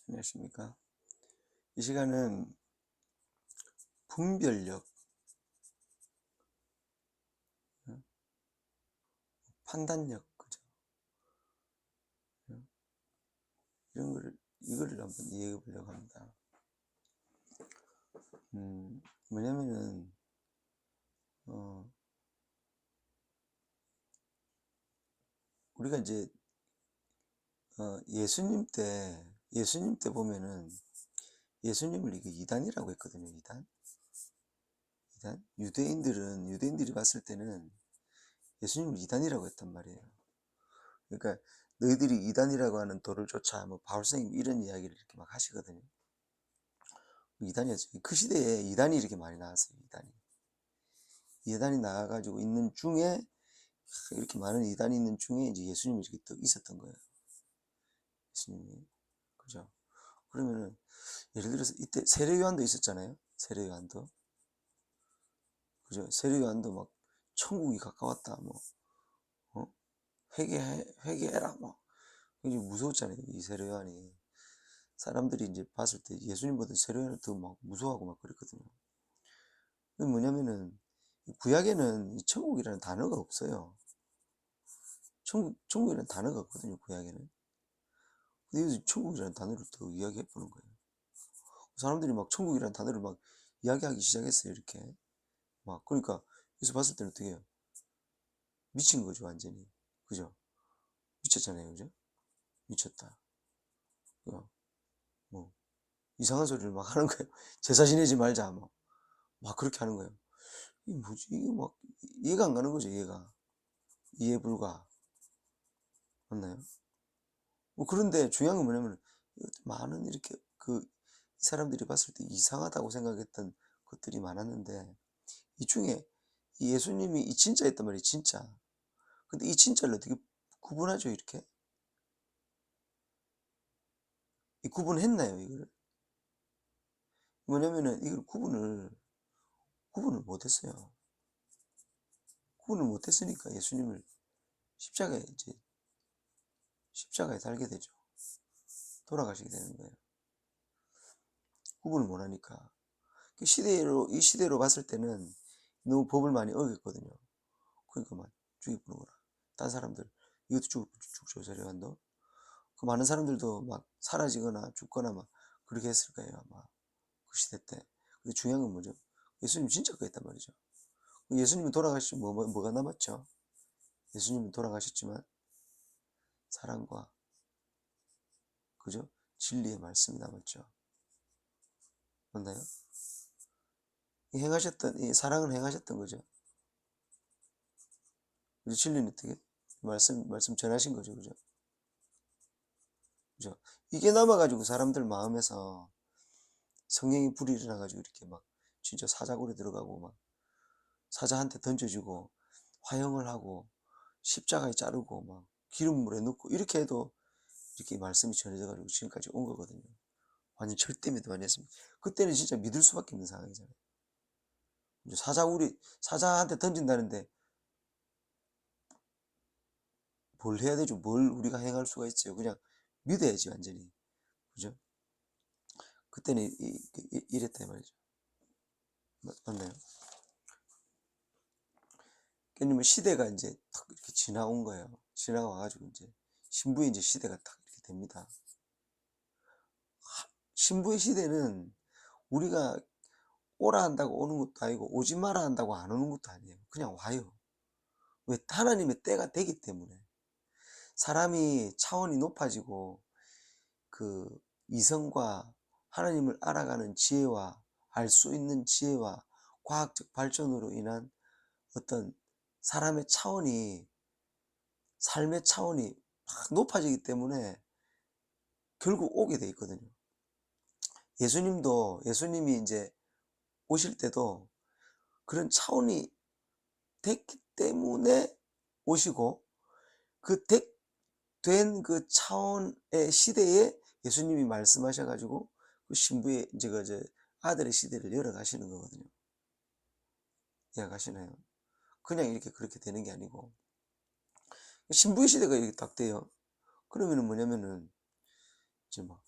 안녕하십니까. 이 시간은 분별력, 판단력, 그죠? 이거를 한번 이해해 보려고 합니다. 뭐냐면은, 우리가 이제, 예수님 때 보면은, 예수님을 이게 이단이라고 했거든요, 이단. 유대인들이 봤을 때는 예수님을 이단이라고 했단 말이에요. 그러니까, 너희들이 이단이라고 하는 도를 쫓아, 뭐, 바울선생님 이런 이야기를 이렇게 막 하시거든요. 이단이었죠. 그 시대에 이단이 이렇게 많이 나왔어요, 이단이 나와가지고 있는 중에, 이렇게 많은 이단이 있는 중에 이제 예수님이 이렇게 또 있었던 거예요. 예수님이. 그죠? 그러면은, 예를 들어서 이때 세례요한도 있었잖아요. 세례요한도. 그죠? 세례요한도 막, 천국이 가까웠다, 뭐, 어? 회개해라, 뭐. 굉장히 무서웠잖아요, 이 세례요한이. 사람들이 이제 봤을 때 예수님보다 세례요한을 더 막 무서워하고 막 그랬거든요. 그게 뭐냐면은, 구약에는 이 천국이라는 단어가 없어요. 천국이라는 단어가 없거든요, 구약에는. 근데 여기서 천국이라는 단어를 더 이야기해 보는 거예요. 사람들이 막 천국이라는 단어를 막 이야기하기 시작했어요, 이렇게. 막, 그러니까, 여기서 봤을 때는 어떻게 해요? 미친 거죠, 완전히. 그죠? 미쳤잖아요, 그죠? 미쳤다. 뭐, 이상한 소리를 막 하는 거예요. 제사 지내지 말자, 뭐. 막 그렇게 하는 거예요. 이게 뭐지? 이게 막, 이해가 안 가는 거죠, 이해가. 이해 불가. 맞나요? 뭐, 그런데 중요한 건 뭐냐면, 많은 이렇게, 이 사람들이 봤을 때 이상하다고 생각했던 것들이 많았는데, 이 중에 이 예수님이 이 진짜였단 말이에요, 진짜. 근데 이 진짜를 어떻게 구분하죠, 이렇게? 이 구분했나요, 이걸? 뭐냐면은, 이걸 구분을 못했어요. 구분을 못했으니까 예수님을 십자가에 달게 되죠. 돌아가시게 되는 거예요. 구분을 못하니까. 이 시대로 봤을 때는 너무 법을 많이 어겼거든요. 그러니까 막 죽여보는 거라. 딴 사람들, 이것도 죽죠, 세례요한도. 그 많은 사람들도 막 사라지거나 죽거나 막 그렇게 했을 거예요, 아마. 그 시대 때. 근데 중요한 건 뭐죠? 예수님 진짜 그랬단 말이죠. 예수님이 돌아가시면 뭐가 남았죠? 예수님은 돌아가셨지만 사랑과, 그죠? 진리의 말씀이 남았죠. 맞나요? 이 사랑을 행하셨던 거죠. 그죠? 진리는 어떻게? 말씀 전하신 거죠. 그죠? 그죠? 이게 남아가지고 사람들 마음에서 성령이 불이 일어나가지고 이렇게 막 진짜 사자굴에 들어가고 막 사자한테 던져주고 화형을 하고 십자가에 자르고 막 기름물에 넣고 이렇게 해도 이렇게 말씀이 전해져가지고 지금까지 온 거거든요. 완전 절대 믿음 안 했습니다. 그때는 진짜 믿을 수밖에 없는 상황이잖아요. 사자한테 던진다는데 뭘 해야 되죠? 뭘 우리가 행할 수가 있어요? 그냥 믿어야지, 완전히. 그죠? 그때는 이랬단 말이죠. 맞나요? 그러니까 시대가 이제 탁 이렇게 지나온 거예요. 지나와가지고 이제 신부의 이제 시대가 탁 이렇게 됩니다. 신부의 시대는 우리가 오라 한다고 오는 것도 아니고 오지 마라 한다고 안 오는 것도 아니에요. 그냥 와요. 왜? 하나님의 때가 되기 때문에. 사람이 차원이 높아지고 그 이성과 하나님을 알아가는 지혜와 알 수 있는 지혜와 과학적 발전으로 인한 어떤 사람의 차원이, 삶의 차원이 막 높아지기 때문에 결국 오게 돼 있거든요. 예수님이 이제 오실 때도 그런 차원이 됐기 때문에 오시고, 된 그 차원의 시대에 예수님이 말씀하셔가지고 그 신부의 이제 아들의 시대를 열어가시는 거거든요. 이해가시나요? 그냥 이렇게 그렇게 되는 게 아니고 신부의 시대가 이렇게 딱 돼요. 그러면은 뭐냐면은 이제 막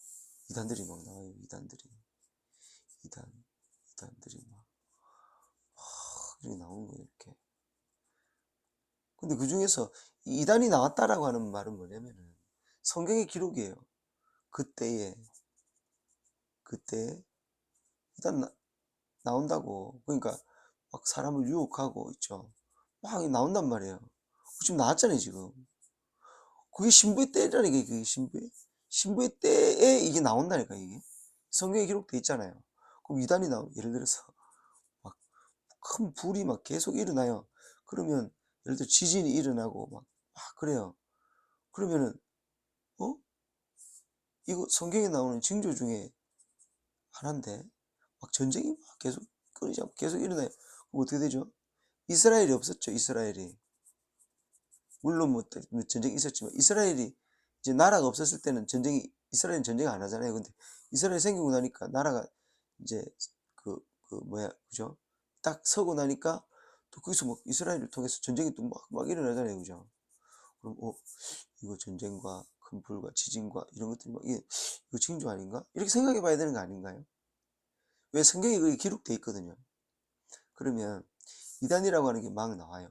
이단들이 막 나와요. 이단들이 막 이렇게 나오는 거예요. 이렇게. 근데 그 중에서 이단이 나왔다라고 하는 말은 뭐냐면은 성경의 기록이에요. 그때에 이단 나온다고. 그러니까 막 사람을 유혹하고 있죠. 막 나온단 말이에요. 지금 나왔잖아요, 지금. 그게 신부의 때라니까, 그게 신부의 때에 이게 나온다니까, 이게. 성경에 기록돼 있잖아요. 그럼 이단이 예를 들어서 막 큰 불이 막 계속 일어나요. 그러면 예를 들어 지진이 일어나고 막 그래요. 그러면은 어? 이거 성경에 나오는 징조 중에 하나인데 막 전쟁이 막 계속 끊이지 않고 계속 일어나요. 그럼 어떻게 되죠? 이스라엘이 없었죠, 이스라엘이. 물론 뭐 전쟁이 있었지만 이스라엘이 이제 나라가 없었을 때는 이스라엘은 전쟁 안 하잖아요. 근데 이스라엘이 생기고 나니까 나라가 이제 그죠? 딱 서고 나니까 또 거기서 뭐 이스라엘을 통해서 전쟁이 또 막 일어나잖아요. 그죠? 그럼 이거 전쟁과 큰 불과 지진과 이런 것들이 막 이거 징조 아닌가? 이렇게 생각해 봐야 되는 거 아닌가요? 왜 성경에 그게 기록돼 있거든요. 그러면 이단이라고 하는 게 막 나와요.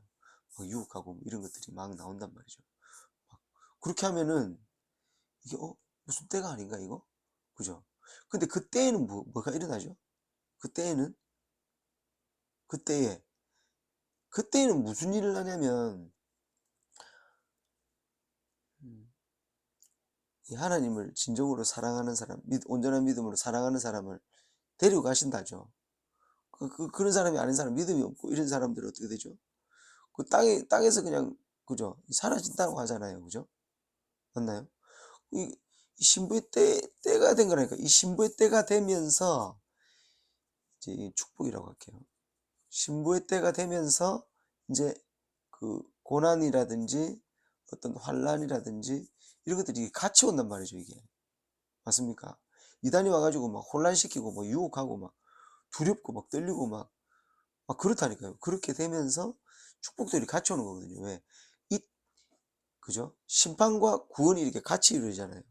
막 유혹하고 뭐 이런 것들이 막 나온단 말이죠. 그렇게 하면은 이게 무슨 때가 아닌가 이거? 그죠? 근데 그때에는 뭐가 일어나죠? 그때에는 그때에는 무슨 일을 하냐면 이 하나님을 진정으로 사랑하는 사람, 온전한 믿음으로 사랑하는 사람을 데려가신다죠. 그런 사람이 아닌 사람, 믿음이 없고 이런 사람들은 어떻게 되죠? 그 땅에서 그냥, 그죠? 사라진다고 하잖아요. 그죠? 맞나요? 이 신부의 때가 된 거라니까. 이 신부의 때가 되면서, 이제 축복이라고 할게요. 신부의 때가 되면서, 이제 그 고난이라든지 어떤 환란이라든지 이런 것들이 같이 온단 말이죠, 이게. 맞습니까? 이단이 와가지고 막 혼란시키고 막 유혹하고 막 두렵고 막 떨리고 막 그렇다니까요. 그렇게 되면서 축복들이 같이 오는 거거든요. 왜? 그죠? 심판과 구원이 이렇게 같이 이루어지잖아요.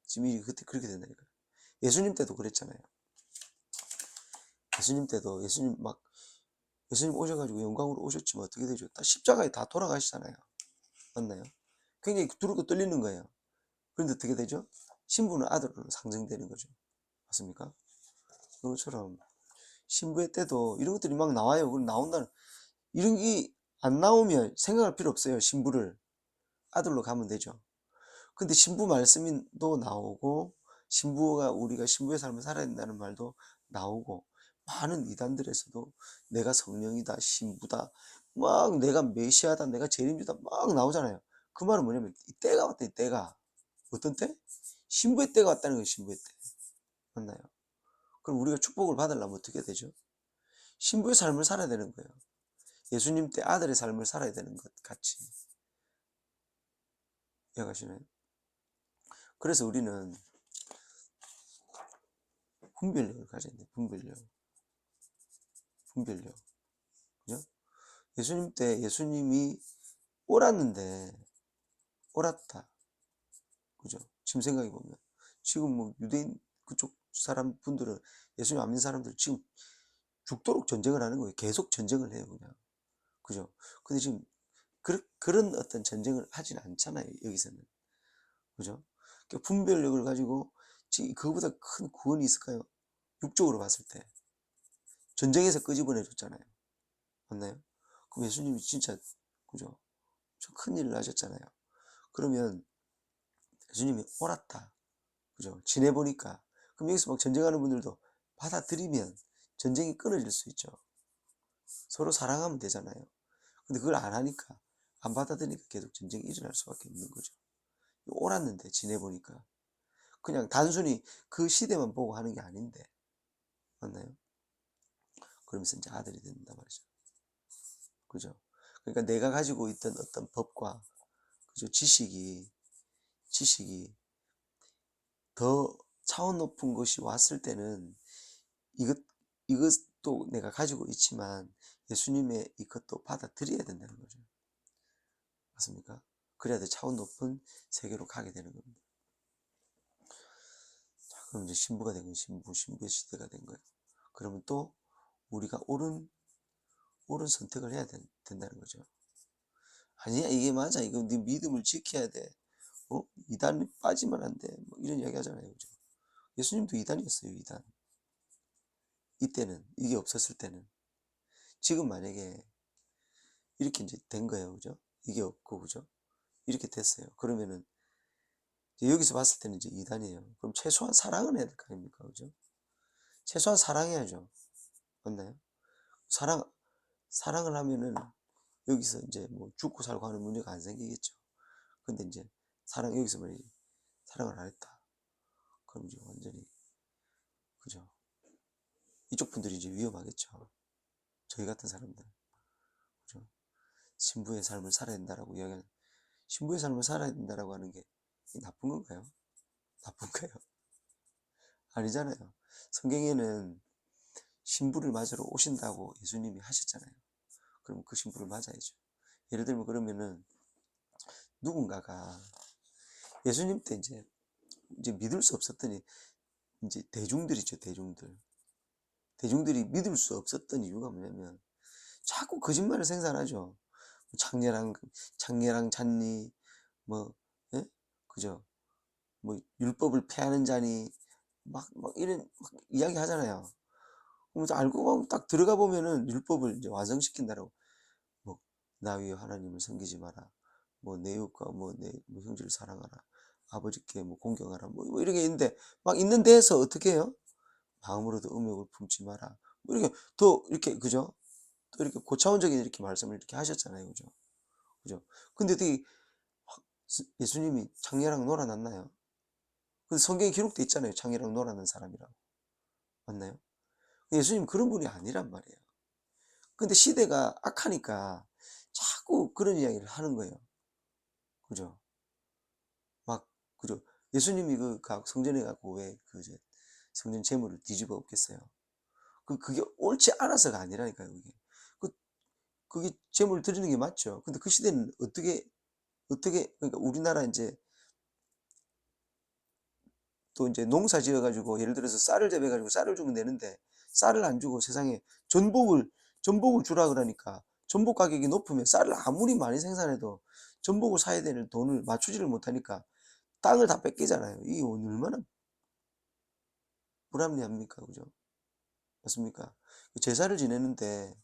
지금 그때 그렇게 된다니까요. 예수님 때도 그랬잖아요. 예수님 때도 예수님 오셔가지고 영광으로 오셨지만 어떻게 되죠? 다 십자가에 다 돌아가시잖아요. 맞나요? 굉장히 두렵고 떨리는 거예요. 그런데 어떻게 되죠? 신부는 아들로 상징되는 거죠. 맞습니까? 그것처럼 신부의 때도 이런 것들이 막 나와요. 그럼 나온다는 이런 게 안 나오면 생각할 필요 없어요. 신부를 아들로 가면 되죠. 근데 신부 말씀도 나오고 우리가 신부의 삶을 살아야 된다는 말도 나오고 많은 이단들에서도 내가 성령이다, 신부다, 막 내가 메시아다, 내가 재림주다 막 나오잖아요. 그 말은 뭐냐면 이 때가 왔다, 이 때가. 어떤 때? 신부의 때가 왔다는 거예요. 신부의 때. 맞나요? 그럼 우리가 축복을 받으려면 어떻게 되죠? 신부의 삶을 살아야 되는 거예요. 예수님 때 아들의 삶을 살아야 되는 것 같이. 이해가시나요? 그래서 우리는 분별력을 가져야 돼요. 분별력. 그죠? 예수님 때 예수님이 옳았다. 그죠? 지금 생각해 보면. 지금 뭐 유대인 그쪽 분들은 예수님 안 믿는 사람들 지금 죽도록 전쟁을 하는 거예요. 계속 전쟁을 해요, 그냥. 그죠? 근데 지금 그런 어떤 전쟁을 하진 않잖아요, 여기서는. 그죠? 그러니까 분별력을 가지고 지금 그거보다 큰 구원이 있을까요? 육적으로 봤을 때. 전쟁에서 끄집어내 줬잖아요. 맞나요? 그럼 예수님이 진짜, 그죠? 큰 일을 하셨잖아요. 그러면 예수님이 옳았다. 그죠? 지내보니까. 그럼 여기서 막 전쟁하는 분들도 받아들이면 전쟁이 끊어질 수 있죠. 서로 사랑하면 되잖아요. 근데 그걸 안 하니까, 안 받아들이니까 계속 전쟁이 일어날 수밖에 없는 거죠. 옳았는데, 지내보니까. 그냥 단순히 그 시대만 보고 하는 게 아닌데. 맞나요? 그러면서 이제 아들이 된단 말이죠. 그죠? 그러니까 내가 가지고 있던 어떤 법과, 그죠? 지식이 더 차원 높은 것이 왔을 때는 이것도 내가 가지고 있지만 예수님의 이것도 받아들여야 된다는 거죠. 맞습니까? 그래야 더 차원 높은 세계로 가게 되는 겁니다. 그럼 이제 신부가 된 거예요. 신부의 시대가 된 거예요. 그러면 또 우리가 옳은 선택을 해야 된다는 거죠. 아니야, 이게 맞아. 이거 네 믿음을 지켜야 돼. 이단 빠지면 안 돼. 뭐 이런 이야기 하잖아요. 그죠? 예수님도 이단이었어요, 이단. 이때는, 이게 없었을 때는. 지금 만약에 이렇게 이제 된 거예요. 그죠? 이게 없고, 그죠? 이렇게 됐어요. 그러면은, 여기서 봤을 때는 이제 이단이에요. 그럼 최소한 사랑은 해야 될 거 아닙니까? 그죠? 최소한 사랑해야죠. 맞나요? 사랑을 하면은 여기서 이제 뭐 죽고 살고 하는 문제가 안 생기겠죠. 근데 이제 여기서 말이지. 사랑을 안 했다. 그럼 이제 완전히, 그죠? 이쪽 분들이 이제 위험하겠죠. 저희 같은 사람들. 그죠? 신부의 삶을 살아야 된다라고 이야기하는, 신부의 삶을 살아야 된다라고 하는 게 나쁜 건가요? 나쁜가요? 아니잖아요. 성경에는 신부를 맞으러 오신다고 예수님이 하셨잖아요. 그럼 그 신부를 맞아야죠. 예를 들면 그러면은 누군가가 예수님 때 이제 믿을 수 없었더니 이제 대중들이죠, 대중들이 믿을 수 없었던 이유가 뭐냐면 자꾸 거짓말을 생산하죠. 창녀랑 잤니? 뭐, 예? 그죠? 뭐, 율법을 폐하는 자니? 막 이런 이야기 하잖아요. 그러면서 알고 보면 딱 들어가 보면은 율법을 이제 완성시킨다라고. 뭐, 나 위에 하나님을 섬기지 마라. 뭐, 내 이웃과 뭐 형제를 사랑하라. 아버지께 뭐 공경하라. 뭐 이런 게 있는데, 막 있는 데에서 어떻게 해요? 마음으로도 음욕을 품지 마라. 뭐 이렇게 더 이렇게, 그죠? 또 이렇게 고차원적인 이렇게 말씀을 이렇게 하셨잖아요. 그죠? 그죠? 근데 어떻게 예수님이 창녀랑 놀아났나요? 근데 성경에 기록돼 있잖아요. 창녀랑 놀아난 사람이라고. 맞나요? 예수님 그런 분이 아니란 말이에요. 근데 시대가 악하니까 자꾸 그런 이야기를 하는 거예요. 그죠? 막, 그죠? 예수님이 성전에 가고 왜 성전 재물을 뒤집어 엎겠어요? 그게 옳지 않아서가 아니라니까요, 그게. 그, 그게 재물 드리는 게 맞죠. 근데 그 시대는 그러니까 우리나라 이제 또 이제 농사 지어가지고 예를 들어서 쌀을 재배해가지고 쌀을 주면 되는데 쌀을 안 주고 세상에 전복을 주라 그러니까 전복 가격이 높으면 쌀을 아무리 많이 생산해도 전복을 사야 되는 돈을 맞추지를 못하니까 땅을 다 뺏기잖아요. 이게 얼마나 불합리합니까? 그죠? 맞습니까? 제사를 지내는데,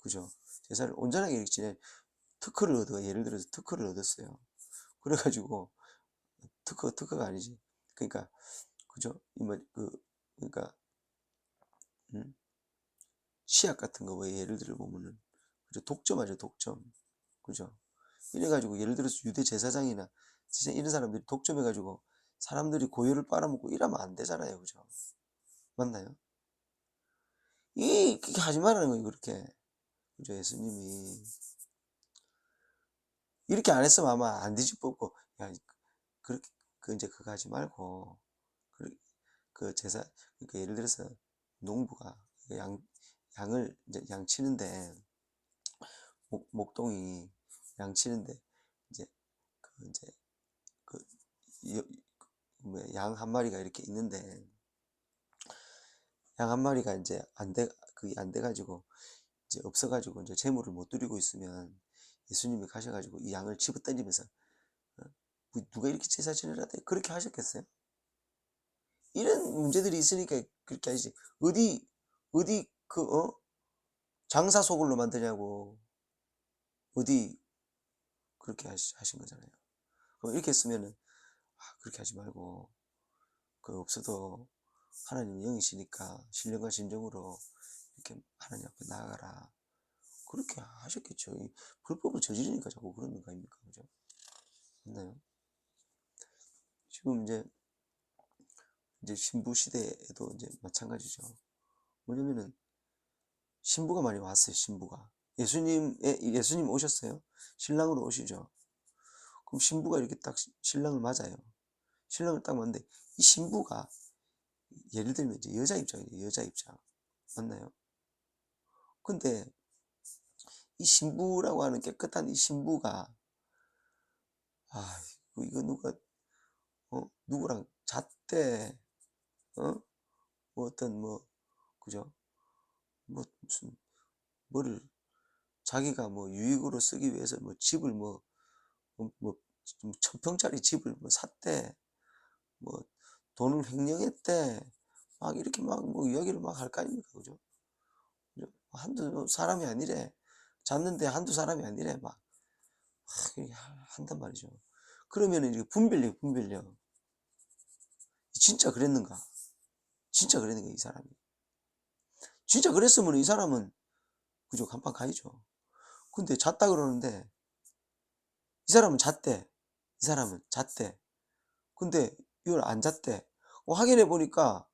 그죠? 제사를 온전하게 이렇게 특허를 예를 들어서 특허를 얻었어요. 그래가지고 특허가 아니지. 그러니까, 그죠? 그러니까 음? 치약 같은 거, 왜 예를 들어 보면은, 그죠? 독점하죠, 독점. 그죠? 이래가지고, 예를 들어서 유대 제사장이나, 진짜 이런 사람들이 독점해가지고, 사람들이 고유를 빨아먹고 이러면 안 되잖아요. 그죠? 맞나요? 그렇게 하지 말라는 거예요, 그렇게. 그죠? 예수님이. 이렇게 안 했으면 아마 안 뒤집었고, 야, 그렇게, 이제 그거 하지 말고, 그, 그러니까 예를 들어서, 농부가 양을, 이제 양 치는데, 목동이 양 치는데, 이제, 이제, 그, 양 한 마리가 이렇게 있는데, 양 한 마리가 이제 그게 안 돼가지고, 이제 없어가지고, 이제 재물을 못 드리고 있으면, 예수님이 가셔가지고 이 양을 집어 던지면서, 누가 이렇게 제사 지내라 돼? 그렇게 하셨겠어요? 이런 문제들이 있으니까 그렇게 하시지. 어디 장사 소굴로 만드냐고. 어디 그렇게 하신 거잖아요. 그럼 이렇게 했으면은, 그렇게 하지 말고, 없어도 하나님 영이시니까 신령과 진정으로 이렇게 하나님 앞에 나아가라. 그렇게 하셨겠죠. 불법을 저지르니까 자꾸 그러는 거 아닙니까? 그죠? 맞나요? 지금 이제 신부 시대에도 이제 마찬가지죠. 뭐냐면은, 신부가 많이 왔어요, 신부가. 예수님 오셨어요? 신랑으로 오시죠. 그럼 신부가 이렇게 딱 신랑을 맞아요. 신랑을 딱 맞는데, 이 신부가, 예를 들면 이제 여자 입장이에요, 여자 입장. 맞나요? 근데, 이 신부라고 하는 깨끗한 이 신부가, 이거 누가, 누구랑 잤대. 어? 뭐 어떤 뭐 그죠? 뭐 무슨 뭐를 자기가 뭐 유익으로 쓰기 위해서 뭐 집을 뭐 1000평짜리 집을 뭐 샀대. 뭐 돈을 횡령했대. 막 이렇게 막 뭐 이야기를 막 할 거 아닙니까? 그죠? 그죠? 한두 사람이 아니래. 잤는데 한두 사람이 아니래. 막 이렇게 한단 말이죠. 그러면은 이게 분별력. 진짜 그랬는가? 진짜 그랬는가, 이 사람이? 진짜 그랬으면 이 사람은 그죠? 간판 가이죠. 근데 잤다 그러는데 이 사람은 잤대. 이 사람은 잤대. 근데 이걸 안 잤대. 확인해 보니까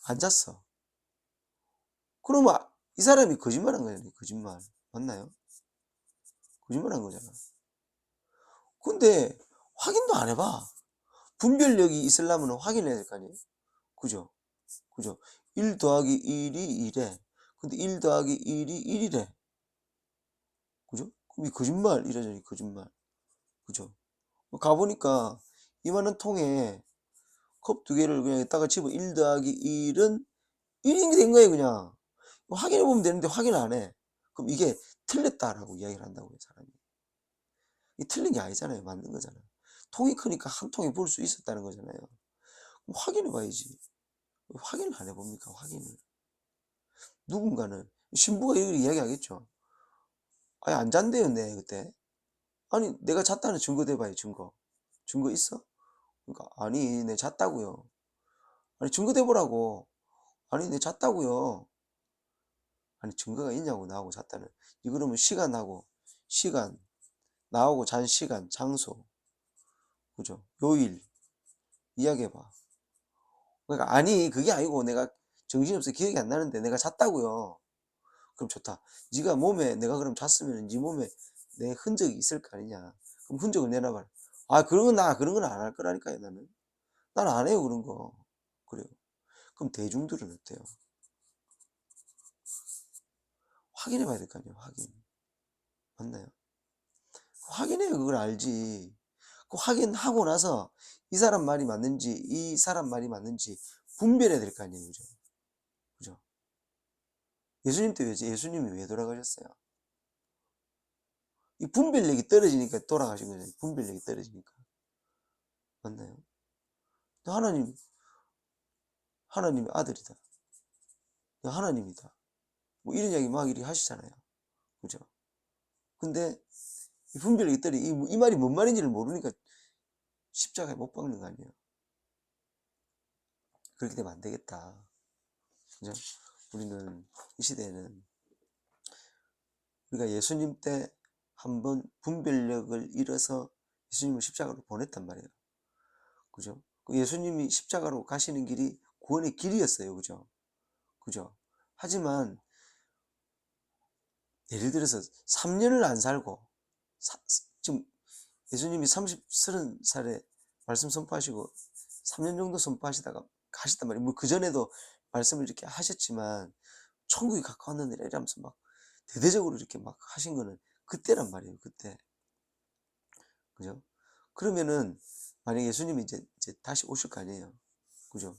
안 잤어. 그러면 이 사람이 거짓말한 거잖아요. 거짓말. 맞나요? 거짓말한 거잖아. 근데 확인도 안 해봐. 분별력이 있으려면 확인해야 될 거 아니에요? 그죠? 그죠? 1 더하기 1이 2래. 근데 1 더하기 1이 1이래. 그죠? 그럼 이 거짓말이라잖아요. 거짓말. 그죠? 가보니까 이만한 통에 컵 두 개를 그냥 여기다가 집어 1 더하기 1은 1이 된 거예요. 그냥. 확인해 보면 되는데 확인 안 해. 그럼 이게 틀렸다라고 이야기를 한다고요. 사람이. 이 틀린 게 아니잖아요. 맞는 거잖아요. 통이 크니까 한 통에 부을 수 있었다는 거잖아요. 그럼 확인해 봐야지. 확인을 안 해봅니까? 확인을. 누군가는 신부가 이렇게 이야기하겠죠. 아니 안 잔대요. 내 그때. 아니 내가 잤다는 증거 대봐요. 증거. 증거 있어? 그러니까 아니 내 잤다고요. 아니 증거 대보라고. 아니 내 잤다고요. 아니 증거가 있냐고. 나하고 잤다는. 이 그러면 시간 나하고 잔 시간 장소 그죠? 요일 이야기해봐. 그러니까 아니 그게 아니고 내가 정신없어 기억이 안 나는데 내가 잤다고요. 그럼 좋다. 네가 몸에 내가 그럼 잤으면 네 몸에 내 흔적이 있을 거 아니냐. 그럼 흔적을 내놔봐. 아 그런 건 안 할 거라니까요. 나는 안 해요 그런 거. 그래요. 그럼 대중들은 어때요? 확인해 봐야 될 거 아니에요. 확인. 맞나요? 확인해요. 그걸 알지. 그 확인하고 나서 이 사람 말이 맞는지 이 사람 말이 맞는지 분별해야 될 거 아니에요. 그죠? 그죠? 예수님 때 예수님이 왜 돌아가셨어요? 이 분별력이 떨어지니까 돌아가신 거잖아요. 분별력이 떨어지니까. 맞나요? 하나님의 아들이다. 하나님이다. 뭐 이런 이야기 막 이렇게 하시잖아요. 그죠? 근데 이 분별력이 떨어지, 이 말이 뭔 말인지를 모르니까 십자가에 못 박는 거 아니에요. 그렇게 되면 안 되겠다. 그죠? 우리는 이 시대에는 우리가 예수님 때 한번 분별력을 잃어서 예수님을 십자가로 보냈단 말이에요. 그죠? 그 예수님이 십자가로 가시는 길이 구원의 길이었어요. 그죠? 그죠? 하지만 예를 들어서 3년을 안 살고 지금 예수님이 30살에 말씀 선포하시고 3년 정도 선포하시다가 가셨단 말이에요. 뭐 그전에도 말씀을 이렇게 하셨지만 천국이 가까웠느니라 이러면서 막 대대적으로 이렇게 막 하신 거는 그때란 말이에요. 그때. 그죠? 그러면은 만약에 예수님이 이제 다시 오실 거 아니에요. 그죠?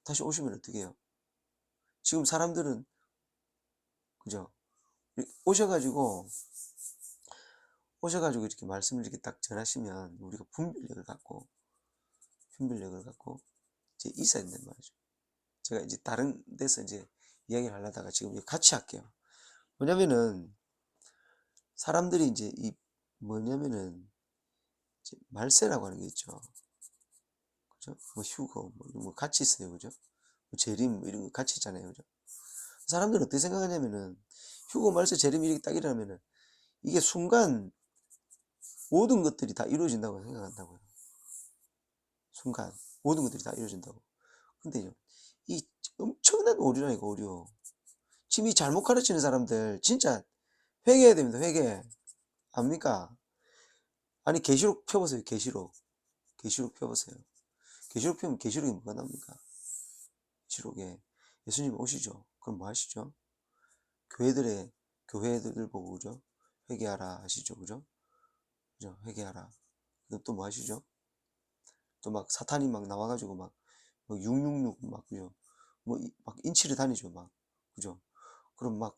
다시 오시면 어떻게 해요? 지금 사람들은 그죠? 오셔가지고 이렇게 말씀을 이렇게 딱 전하시면 우리가 분별력을 갖고 이제 있어야 된단 말이죠. 제가 이제 다른 데서 이제 이야기를 하려다가 지금 같이 할게요. 뭐냐면은 사람들이 이제 뭐냐면은 이제 말세라고 하는 게 있죠. 그죠? 뭐 휴거 뭐 같이 있어요. 그죠? 뭐 재림 뭐 이런 거 같이 있잖아요. 그죠? 사람들은 어떻게 생각하냐면은 휴거 말세 재림 이렇게 딱 일어나면은 이게 순간 모든 것들이 다 이루어진다고 생각한다고요. 순간 모든 것들이 다 이루어진다고. 근데요, 이 엄청난 오류라니까 오류. 지금 이 잘못 가르치는 사람들 진짜 회개해야 됩니다. 회개. 압니까? 아니 계시록 펴보세요. 계시록 펴보세요. 계시록 펴면 계시록이 뭐가 납니까? 계시록에 예수님 오시죠. 그럼 뭐 하시죠? 교회들 보고 그죠? 회개하라 하시죠. 그죠? 그죠? 회개하라. 그럼 또 뭐 하시죠? 또 막 사탄이 막 나와가지고 막 666 막 그죠? 막 인치를 다니죠 막 그죠? 그럼 막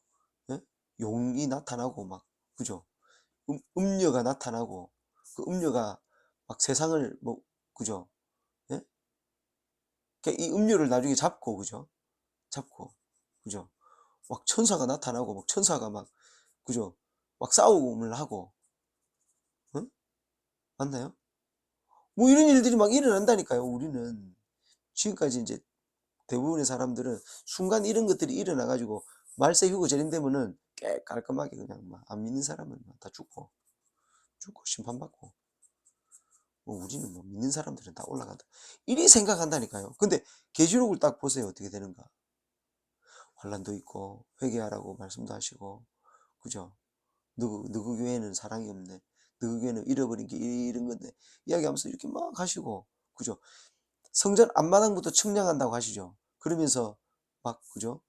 예? 용이 나타나고 막 그죠? 음녀가 나타나고 그 음녀가 막 세상을 뭐 그죠? 예? 그러니까 이 음녀를 나중에 잡고 그죠? 잡고 그죠? 막 천사가 나타나고 막 천사가 막 그죠? 막 싸움을 하고 응? 맞나요? 뭐 이런 일들이 막 일어난다니까요. 우리는 지금까지 이제 대부분의 사람들은 순간 이런 것들이 일어나 가지고 말세 휴거 재림 되면은 깨 깔끔하게 그냥 막 안 믿는 사람은 다 죽고 심판받고 뭐 우리는 뭐 믿는 사람들은 다 올라간다 이리 생각한다니까요. 근데 계시록을 딱 보세요. 어떻게 되는가. 환난도 있고 회개하라고 말씀도 하시고 그죠? 너그 교회는 사랑이 없네. 너그 교회는 잃어버린 게 이런 건데 이야기하면서 이렇게 막 하시고 그죠? 성전 앞마당부터 측량한다고 하시죠. 그러면서 막 그죠?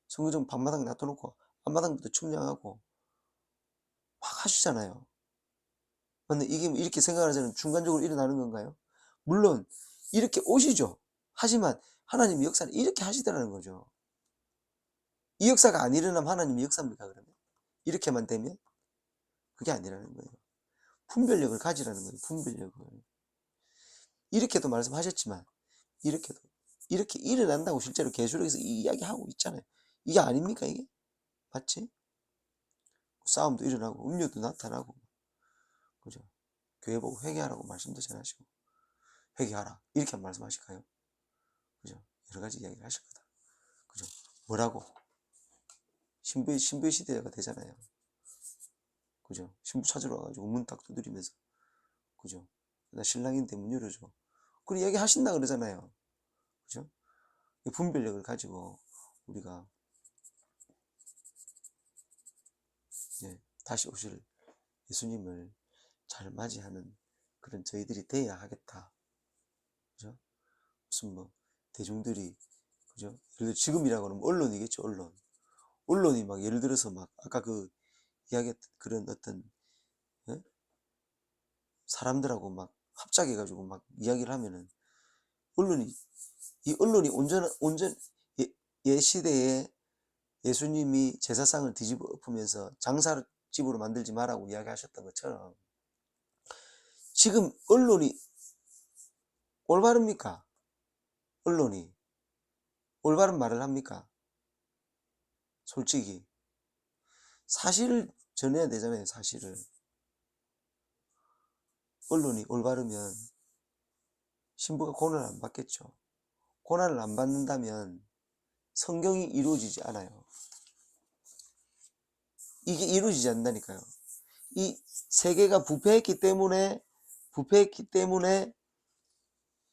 성전 밤마당 놔둬놓고 앞마당부터 측량하고 막 하시잖아요. 근데 이게 이렇게 생각하자면 중간적으로 일어나는 건가요? 물론 이렇게 오시죠. 하지만 하나님의 역사는 이렇게 하시더라는 거죠. 이 역사가 안 일어나면 하나님의 역사입니까 그러면? 이렇게만 되면? 그게 아니라는 거예요. 분별력을 가지라는 거예요. 분별력을. 이렇게도 말씀하셨지만 이렇게도 이렇게 일어난다고 실제로 계시록에서 이야기하고 있잖아요. 이게 아닙니까 이게? 맞지? 싸움도 일어나고 음료도 나타나고 그죠? 교회 보고 회개하라고 말씀도 전하시고 회개하라 이렇게 말씀하실까요? 그죠? 여러 가지 이야기를 하실 거다. 그죠? 뭐라고? 신부의 시대가 되잖아요. 그죠? 신부 찾으러 와가지고 문 딱 두드리면서 그죠? 나 신랑인데 문 열어줘. 그런 이야기 하신다 그러잖아요. 그죠? 이 분별력을 가지고 우리가 다시 오실 예수님을 잘 맞이하는 그런 저희들이 돼야 하겠다. 그죠? 무슨 뭐 대중들이 그죠? 예를 들어 지금이라고 하면 언론이겠죠. 언론이 막 예를 들어서 막 아까 그 이야기했던 그런 어떤 예? 사람들하고 막 합작해가지고 막 이야기를 하면은 언론이 이 언론이 온전 시대에 예수님이 제사상을 뒤집어 엎으면서 장사집으로 만들지 마라고 이야기하셨던 것처럼 지금 언론이 올바릅니까? 언론이 올바른 말을 합니까? 솔직히 사실을 전해야 되잖아요. 사실을. 언론이 올바르면 신부가 고난을 안 받겠죠. 고난을 안 받는다면 성경이 이루어지지 않아요. 이게 이루어지지 않는다니까요. 이 세계가 부패했기 때문에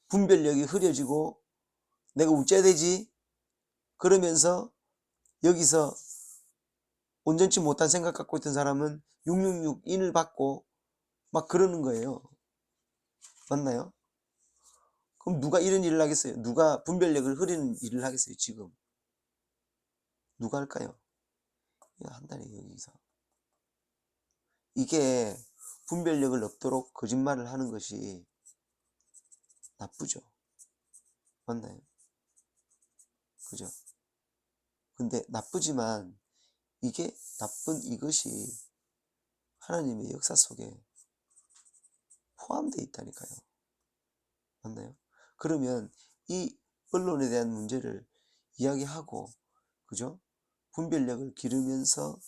분별력이 흐려지고 내가 어째야 되지? 그러면서 여기서 온전치 못한 생각 갖고 있던 사람은 666 인을 받고 막 그러는 거예요. 맞나요? 그럼 누가 이런 일을 하겠어요? 누가 분별력을 흐리는 일을 하겠어요? 지금 누가 할까요? 한다니 여기서 이게 분별력을 얻도록 거짓말을 하는 것이 나쁘죠. 맞나요? 그죠? 근데 나쁘지만 이게 나쁜 이것이 하나님의 역사 속에 포함되어 있다니까요. 맞나요? 그러면 이 언론에 대한 문제를 이야기하고 그죠? 분별력을 기르면서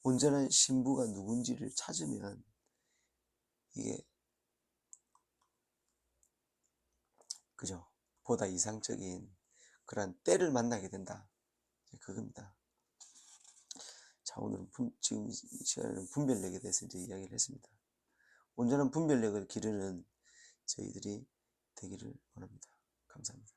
온전한 신부가 누군지를 찾으면 이게 그죠? 보다 이상적인 그런 때를 만나게 된다. 그겁니다. 자, 오늘은 지금 이 시간에는 분별력에 대해서 이제 이야기를 했습니다. 온전한 분별력을 기르는 저희들이 되기를 원합니다. 감사합니다.